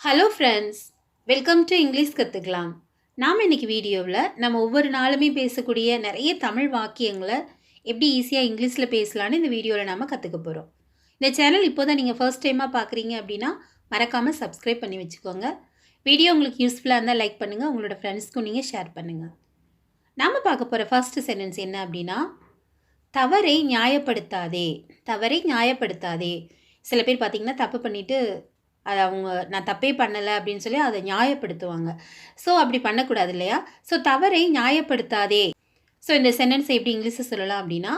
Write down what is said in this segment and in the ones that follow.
Hello friends, welcome to English கற்றுக்கலாம். நாம் இன்றைக்கி வீடியோவில் நம்ம ஒவ்வொரு நாளுமே பேசக்கூடிய நிறைய தமிழ் வாக்கியங்களை எப்படி ஈஸியாக இங்கிலீஷில் பேசலான்னு இந்த வீடியோவில் நாம் கற்றுக்க போகிறோம். இந்த சேனல் இப்போ தான் நீங்கள் ஃபர்ஸ்ட் டைமாக பார்க்குறீங்க அப்படின்னா மறக்காமல் சப்ஸ்கிரைப் பண்ணி வச்சுக்கோங்க. வீடியோ உங்களுக்கு யூஸ்ஃபுல்லாக இருந்தால் லைக் பண்ணுங்கள், உங்களோட ஃப்ரெண்ட்ஸ்க்கும் நீங்கள் ஷேர் பண்ணுங்கள். நாம் பார்க்க போகிற ஃபர்ஸ்ட் சென்டென்ஸ் என்ன அப்படின்னா, தவறை நியாயப்படுத்தாதே. தவறை நியாயப்படுத்தாதே. சில பேர் பார்த்திங்கன்னா தப்பு பண்ணிவிட்டு அது நான் தப்பே பண்ணலை அப்படின்னு சொல்லி அதை நியாயப்படுத்துவாங்க. ஸோ அப்படி பண்ணக்கூடாது இல்லையா? ஸோ தவறை நியாயப்படுத்தாதே. ஸோ இந்த சென்டென்ஸை எப்படி இங்கிலீஷில் சொல்லலாம் அப்படின்னா,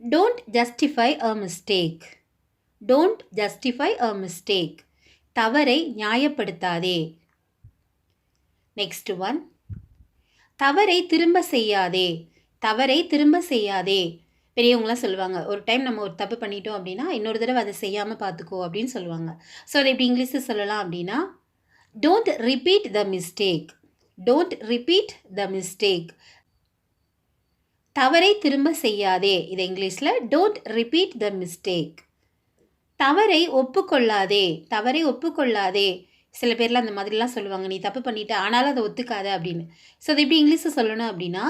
don't justify a mistake. Don't justify a mistake. தவறை நியாயப்படுத்தாதே. நெக்ஸ்ட் ஒன், தவறை திரும்ப செய்யாதே. தவறை திரும்ப செய்யாதே. பெரியவங்களாம் சொல்லுவாங்க, ஒரு டைம் நம்ம ஒரு தப்பு பண்ணிட்டோம் அப்படின்னா இன்னொரு தடவை அதை செய்யாமல் பார்த்துக்கோ அப்படின்னு சொல்லுவாங்க. ஸோ அதை எப்படி இங்கிலீஷில் சொல்லலாம் அப்படின்னா, don't repeat the mistake. Don't repeat the mistake. தவறை திரும்ப செய்யாதே. இதை இங்கிலீஷில் டோன்ட் ரிப்பீட் த மிஸ்டேக். தவறை ஒப்புக்கொள்ளாதே. தவறை ஒப்புக்கொள்ளாதே. சில பேர்லாம் அந்த மாதிரிலாம் சொல்லுவாங்க, நீ தப்பு பண்ணிட்ட ஆனாலும் அதை ஒத்துக்காத அப்படின்னு. ஸோ அதை எப்படி இங்கிலீஷில் சொல்லணும் அப்படின்னா,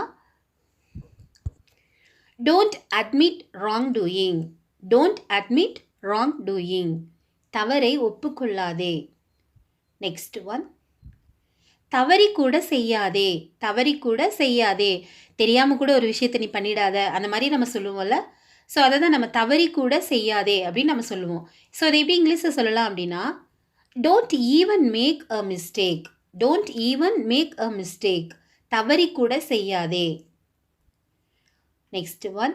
don't admit wrongdoing. Don't admit wrongdoing. தவறை ஒப்புக்கொள்ளாதே. நெக்ஸ்ட் ஒன், தவறி கூட செய்யாதே. தவறி கூட செய்யாதே. தெரியாமல் கூட ஒரு விஷயத்தை நீ பண்ணிடாத அந்த மாதிரி நம்ம சொல்லுவோம்ல. ஸோ அதை தான் நம்ம தவறி கூட செய்யாதே அப்படின்னு நம்ம சொல்லுவோம். ஸோ அதை எப்படி இங்கிலீஷில் சொல்லலாம் அப்படின்னா, don't even make a mistake. Don't even make a mistake. தவறி கூட செய்யாதே. நெக்ஸ்ட் ஒன்,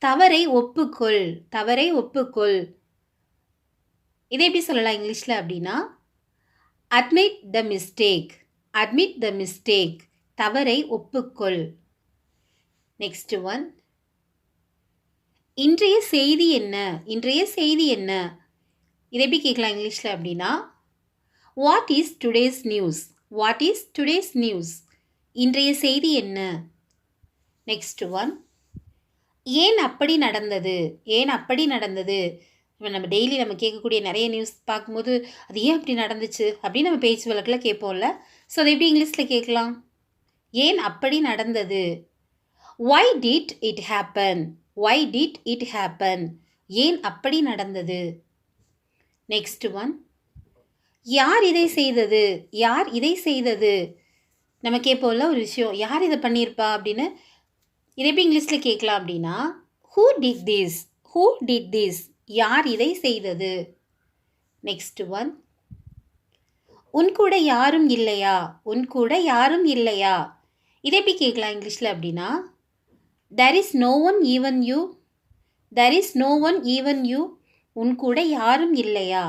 தவறை ஒப்புக்கொள். தவறை ஒப்புக்கொள். இதை எப்படி சொல்லலாம் இங்கிலீஷில் அப்படின்னா, admit the mistake. Admit the mistake. தவறை ஒப்புக்கொள். நெக்ஸ்ட் ஒன், இன்றைய செய்தி என்ன. இன்றைய செய்தி என்ன. இதை எப்படி கேட்கலாம் இங்கிலீஷில் அப்படின்னா, what is today's news. What is today's news. இன்றைய செய்தி என்ன. நெக்ஸ்ட் ஒன், ஏன் அப்படி நடந்தது. ஏன் அப்படி நடந்தது. இப்போ நம்ம டெய்லி நம்ம கேட்கக்கூடிய நிறைய நியூஸ் பார்க்கும்போது அது ஏன் அப்படி நடந்துச்சு அப்படின்னு நம்ம பேச்சு வழக்கில் கேட்போம்ல. ஸோ அதை எப்படி இங்கிலீஷில் கேட்கலாம், ஏன் அப்படி நடந்தது. why did it happen. why did it happen. ஏன் அப்படி நடந்தது. நெக்ஸ்ட் ஒன், யார் இதை செய்தது. யார் இதை செய்தது. நம்ம கேட்போம்ல ஒரு விஷயம், யார் இதை பண்ணியிருப்பா அப்படின்னு. இதை எப்படி இங்கிலீஷில் கேட்கலாம் அப்படின்னா, who did this. Who did this. யார் இதை செய்தது. நெக்ஸ்ட் ஒன், உன் கூட யாரும் இல்லையா. உன் கூட யாரும் இல்லையா. இதை எப்படி கேட்கலாம் இங்கிலீஷில் அப்படின்னா, there is no one even you. there is no one even you. உன் கூட யாரும் இல்லையா.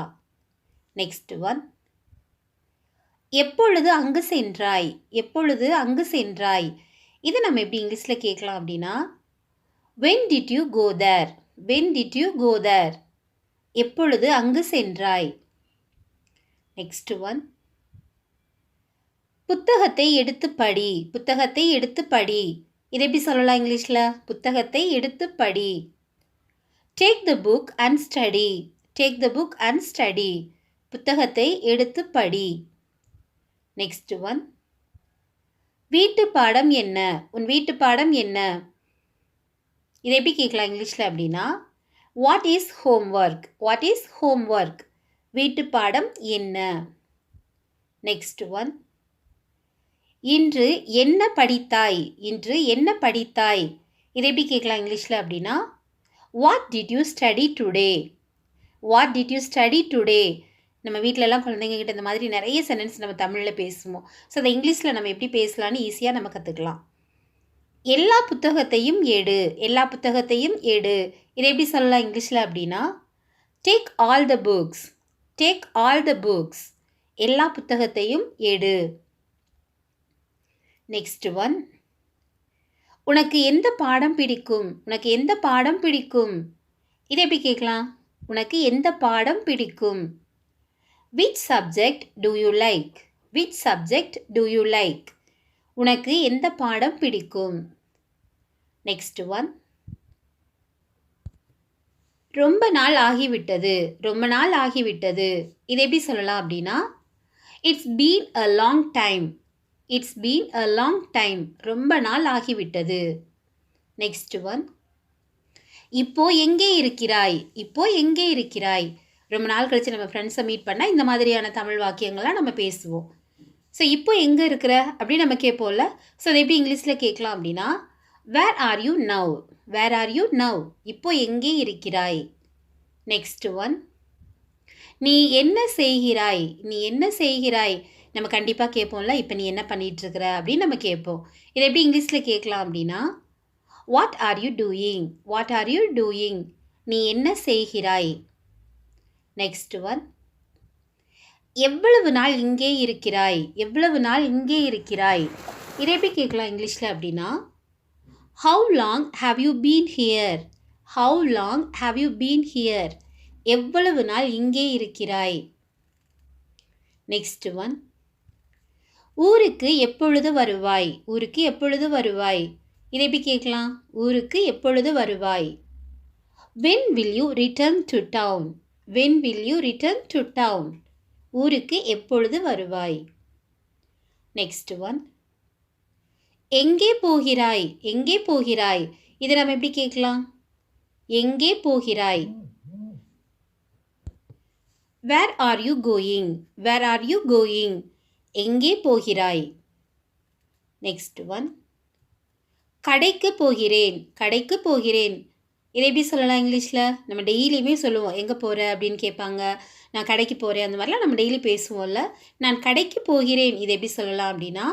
நெக்ஸ்ட் ஒன், எப்பொழுது அங்கு சென்றாய். எப்பொழுது அங்கு சென்றாய். இதை நம்ம எப்படி இங்கிலீஷில் கேட்கலாம் அப்படின்னா, when did you go there. when did you go there. எப்பொழுது அங்கு சென்றாய். நெக்ஸ்ட் ஒன், புத்தகத்தை எடுத்து படி. புத்தகத்தை எடுத்து படி. இதை எப்படி சொல்லலாம் இங்கிலீஷில், புத்தகத்தை எடுத்து படி. take the book and study. take the book and study. புத்தகத்தை எடுத்து படி. நெக்ஸ்ட் ஒன், வீட்டு பாடம் என்ன. உன் வீட்டு பாடம் என்ன. இதை எப்படி கேட்கலாம் இங்கிலீஷில் அப்படின்னா, what is homework. What is homework. வீட்டு பாடம் என்ன. நெக்ஸ்ட் ஒன், இன்று என்ன படித்தாய். இன்று என்ன படித்தாய். இதை எப்படி கேட்கலாம் இங்கிலீஷில் அப்படின்னா, what did you study today. What did you study today. நம்ம வீட்டிலலாம் குழந்தைங்க கிட்ட இந்த மாதிரி நிறைய சென்டென்ஸ் நம்ம தமிழில் பேசுவோம். ஸோ அதை இங்கிலீஷில் நம்ம எப்படி பேசலான்னு ஈஸியாக நம்ம கற்றுக்கலாம். எல்லா புத்தகத்தையும் எடு. எல்லா புத்தகத்தையும் எடு. இதை எப்படி சொல்லலாம் இங்கிலீஷில் அப்படின்னா, take all the books. Take all the books. எல்லா புத்தகத்தையும் எடு. நெக்ஸ்ட் ஒன், உனக்கு எந்த பாடம் பிடிக்கும். உனக்கு எந்த பாடம் பிடிக்கும். இதை எப்படி கேட்கலாம், உனக்கு எந்த பாடம் பிடிக்கும். which subject do you like. which subject do you like. உனக்கு எந்த பாடம் பிடிக்கும். நெக்ஸ்ட் ஒன், ரொம்ப நாள் ஆகிவிட்டது ரொம்ப நாள் ஆகிவிட்டது இதை எப்படி சொல்லலாம் அப்படின்னா it's been a long time it's been a long time ரொம்ப நாள் ஆகிவிட்டது. நெக்ஸ்ட் ஒன், இப்போ எங்கே இருக்கிறாய் இப்போ எங்கே இருக்கிறாய். ரொம்ப நாள் கழிச்சு நம்ம ஃப்ரெண்ட்ஸை மீட் பண்ணால் இந்த மாதிரியான தமிழ் வாக்கியங்கள்லாம் நம்ம பேசுவோம். ஸோ இப்போ எங்கே இருக்கிற அப்படின்னு நம்ம கேட்போம்ல. ஸோ அதை எப்படி இங்கிலீஷில் கேட்கலாம் அப்படின்னா where are you now where are you now இப்போ எங்கே இருக்கிறாய். நெக்ஸ்ட் ஒன், நீ என்ன செய்கிறாய் நீ என்ன செய்கிறாய். நம்ம கண்டிப்பாக கேட்போம்ல இப்போ நீ என்ன பண்ணிகிட்ருக்கிற அப்படின்னு நம்ம கேட்போம். இதை எப்படி இங்கிலீஷில் கேட்கலாம் அப்படின்னா what are you doing what are you doing நீ என்ன செய்கிறாய். நெக்ஸ்ட் ஒன், எவ்வளவு நாள் இங்கே இருக்கிறாய் எவ்வளவு நாள் இங்கே இருக்கிறாய். இதை எப்படி கேட்கலாம் இங்கிலீஷில் அப்படின்னா how long have you been here how long have you been here எவ்வளவு நாள் இங்கே இருக்கிறாய். நெக்ஸ்ட் ஒன், ஊருக்கு எப்பொழுது வருவாய் ஊருக்கு எப்பொழுது வருவாய். இதை எப்படி கேட்கலாம் ஊருக்கு எப்பொழுது வருவாய். when will you return to town when will you return to town ஊருக்கு எப்பொழுது வருவாய். நெக்ஸ்ட் ஒன், எங்கே போகிறாய் எங்கே போகிறாய். இதை நம்ம எப்படி கேட்கலாம் எங்கே போகிறாய். Where are you going where are you going எங்கே போகிறாய். நெக்ஸ்ட் ஒன், கடைக்கு போகிறேன் கடைக்கு போகிறேன். இதை எப்படி சொல்லலாம் இங்கிலீஷில். நம்ம டெய்லியுமே சொல்லுவோம் எங்கே போகிற அப்படின்னு கேட்பாங்க. நான் கடைக்கு போகிறேன் அந்த மாதிரிலாம் நம்ம டெய்லி பேசுவோம்ல. நான் கடைக்கு போகிறேன் இதை எப்படி சொல்லலாம் அப்படின்னா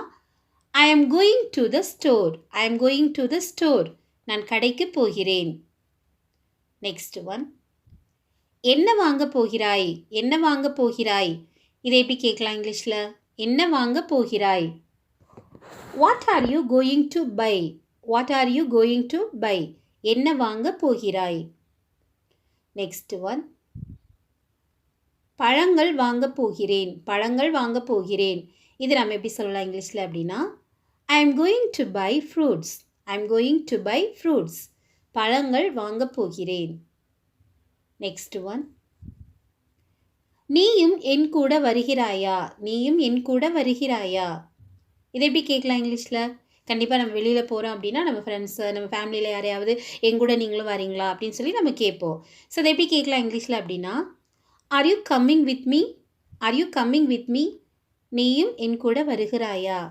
I am going to the store I am going to the store நான் கடைக்கு போகிறேன். நெக்ஸ்ட் ஒன், என்ன வாங்க போகிறாய் என்ன வாங்க போகிறாய். இதை எப்படி கேட்கலாம் இங்கிலீஷில் என்ன வாங்க போகிறாய். What are you going to buy what are you going to buy என்ன வாங்க போகிறாய். நெக்ஸ்ட் ஒன், பழங்கள் வாங்க போகிறேன் பழங்கள் வாங்க போகிறேன். இது நம்ம எப்படி சொல்லலாம் இங்கிலீஷில் அப்படின்னா I am going to buy fruits I am going to buy fruits பழங்கள் வாங்க போகிறேன். நெக்ஸ்ட் ஒன், நீயும் என் கூட வருகிறாயா நீயும் என் கூட வருகிறாயா. இதை எப்படி கேட்கலாம் இங்கிலீஷில். கண்டிப்பாக நம்ம வெளியில் போகிறோம் அப்படின்னா நம்ம ஃப்ரெண்ட்ஸு நம்ம ஃபேமிலியில் யாரையாவது என் கூட நீங்களும் வரீங்களா அப்படின்னு சொல்லி நம்ம கேட்போம். ஸோ அதை எப்படி கேட்கலாம் இங்கிலீஷில் அப்படின்னா are you coming with me are you coming with me நீயும் என் கூட வருகிறாயா.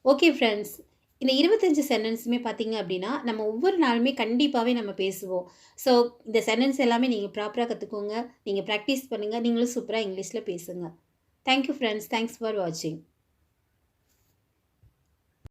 ஓகே ஃப்ரெண்ட்ஸ், இந்த 25 சென்டென்ஸுமே பார்த்தீங்க அப்படின்னா நம்ம ஒவ்வொரு நாளுமே கண்டிப்பாகவே நம்ம பேசுவோம். ஸோ இந்த சென்டென்ஸ் எல்லாமே நீங்கள் ப்ராப்பராக கற்றுக்கோங்க. நீங்கள் ப்ராக்டிஸ் பண்ணுங்கள். நீங்களும் சூப்பராக இங்கிலீஷில் பேசுங்க. Thank you friends. தேங்க்ஸ் ஃபார் வாட்சிங்.